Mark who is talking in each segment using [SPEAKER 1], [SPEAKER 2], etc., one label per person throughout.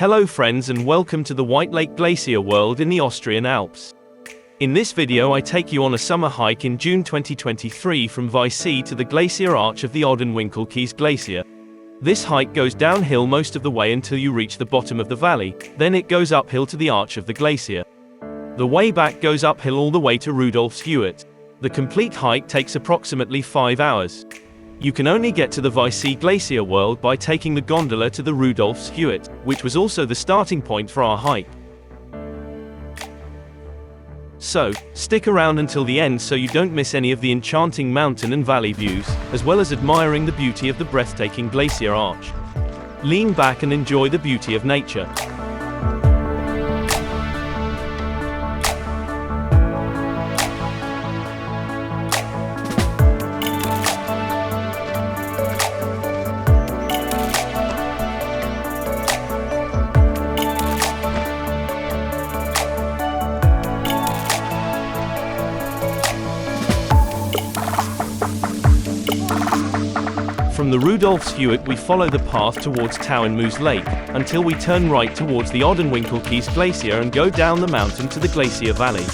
[SPEAKER 1] Hello friends and welcome to the Whitelake Glacier World in the Austrian Alps. In this video I take you on a summer hike in June 2023 from Weißsee to the Glacier Arch of the Ödenwinkelkees Glacier. This hike goes downhill most of the way until you reach the bottom of the valley, then it goes uphill to the arch of the glacier. The way back goes uphill all the way to Rudolfshütte. The complete hike takes approximately 5 hours. You can only get to the Weißsee Glacier World by taking the gondola to the Rudolfshütte, which was also the starting point for our hike. So, stick around until the end so you don't miss any of the enchanting mountain and valley views, as well as admiring the beauty of the breathtaking Glacier Arch. Lean back and enjoy the beauty of nature. From the Rudolfshütte we follow the path towards Tauernmoossee Lake, until we turn right towards the Ödenwinkelkees Glacier and go down the mountain to the Glacier Valley.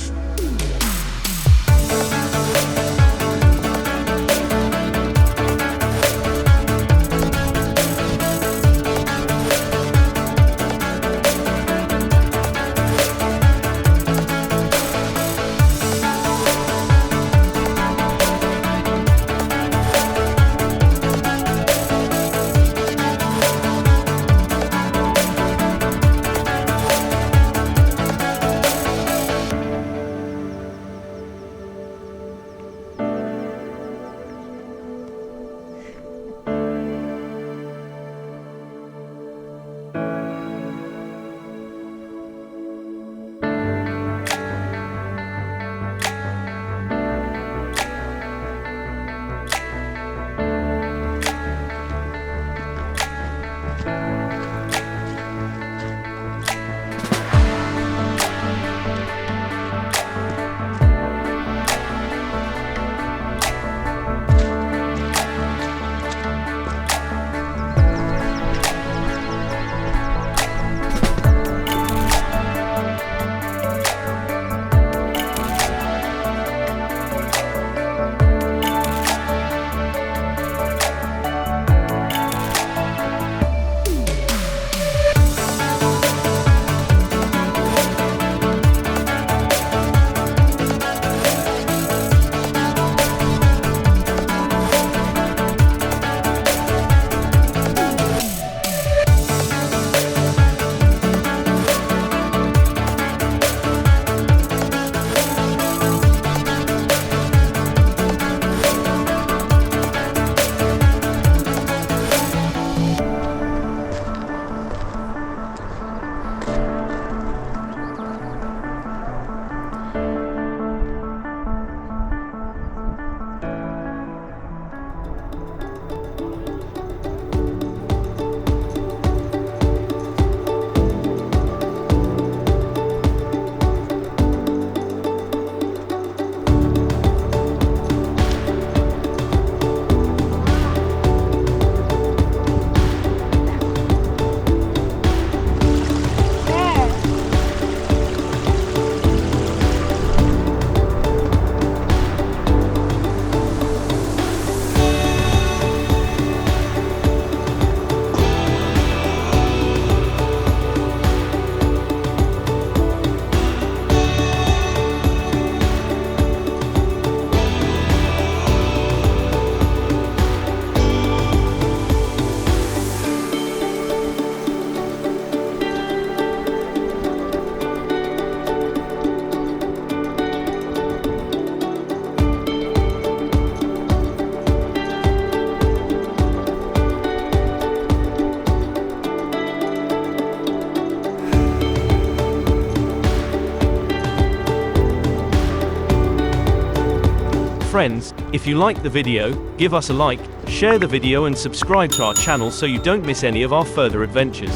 [SPEAKER 1] Friends, if you liked the video, give us a like, share the video and subscribe to our channel so you don't miss any of our further adventures.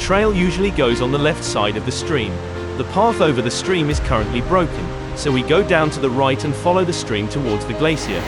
[SPEAKER 1] trail usually goes on the left side of the stream. The path over the stream is currently broken, so we go down to the right and follow the stream towards the glacier.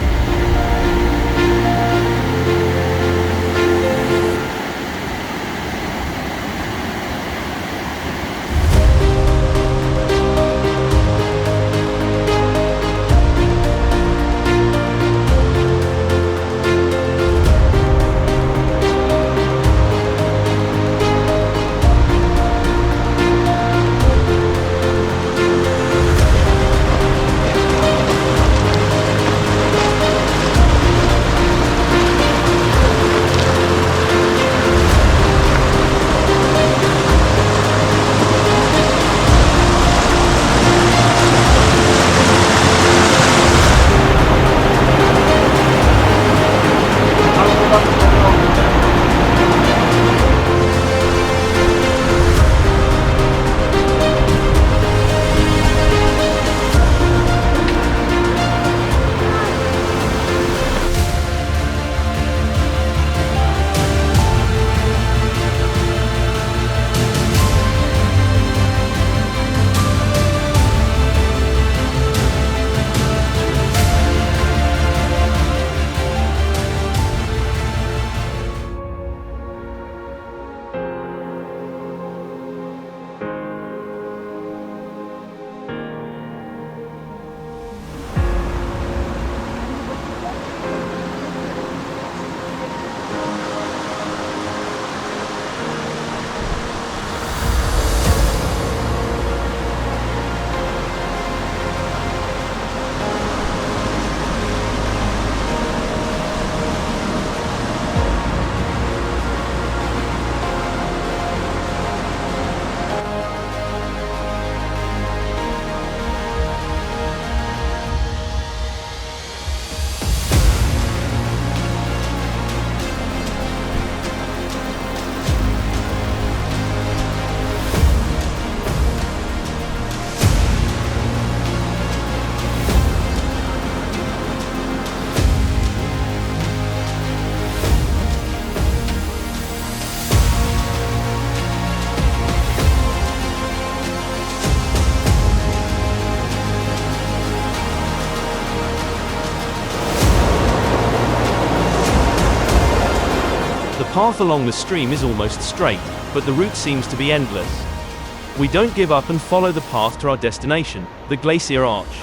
[SPEAKER 1] The path along the stream is almost straight, but the route seems to be endless. We don't give up and follow the path to our destination, the Glacier Arch.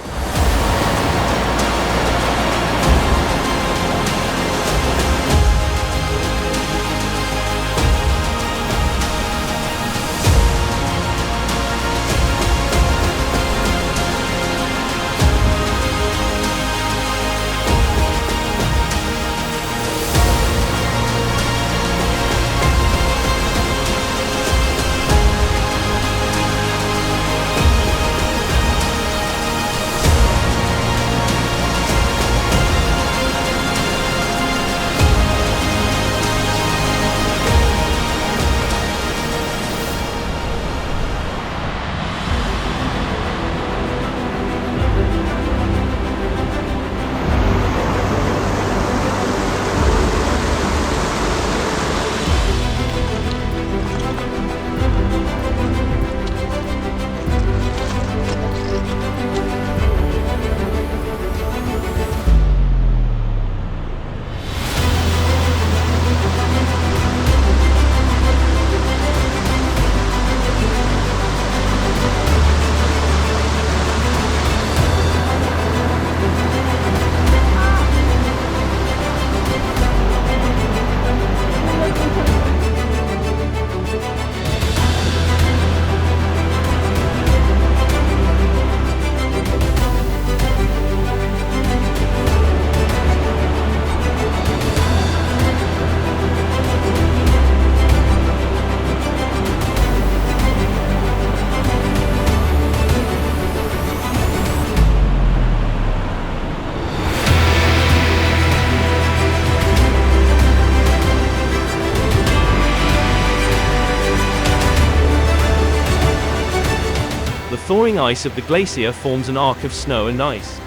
[SPEAKER 1] thawing ice of the glacier forms an arc of snow and ice.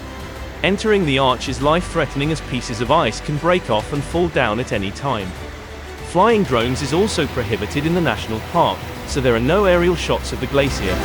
[SPEAKER 1] Entering the arch is life-threatening as pieces of ice can break off and fall down at any time. Flying drones is also prohibited in the national park, so there are no aerial shots of the glacier.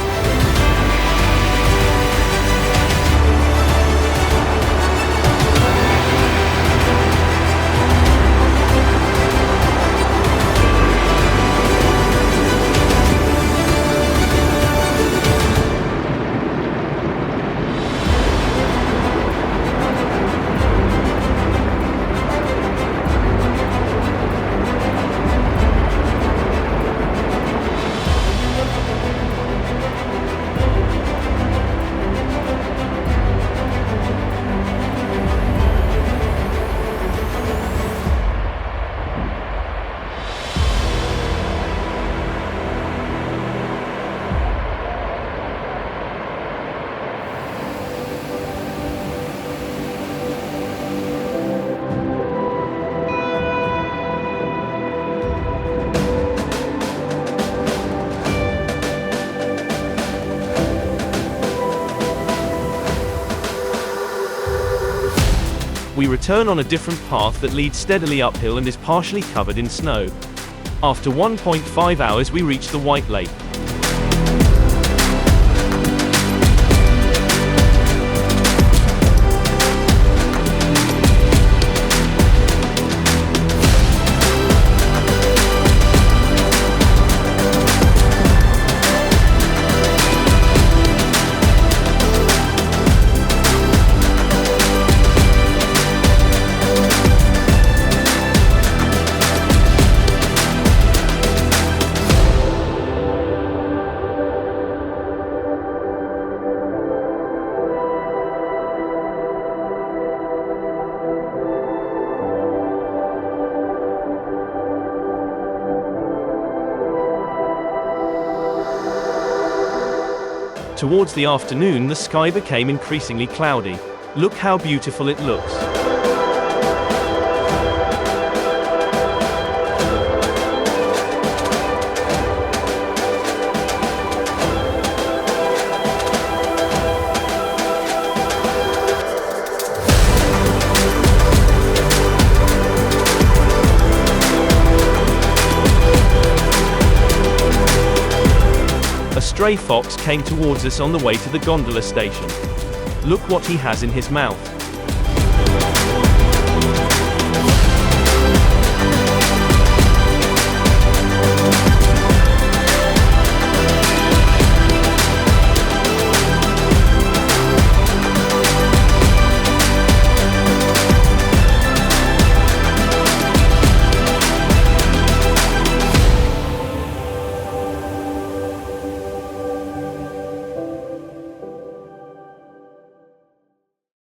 [SPEAKER 1] We return on a different path that leads steadily uphill and is partially covered in snow. After 1.5 hours we reach the Whitelake. Towards the afternoon the sky became increasingly cloudy. Look how beautiful it looks. A stray fox came towards us on the way to the gondola station. Look what he has in his mouth.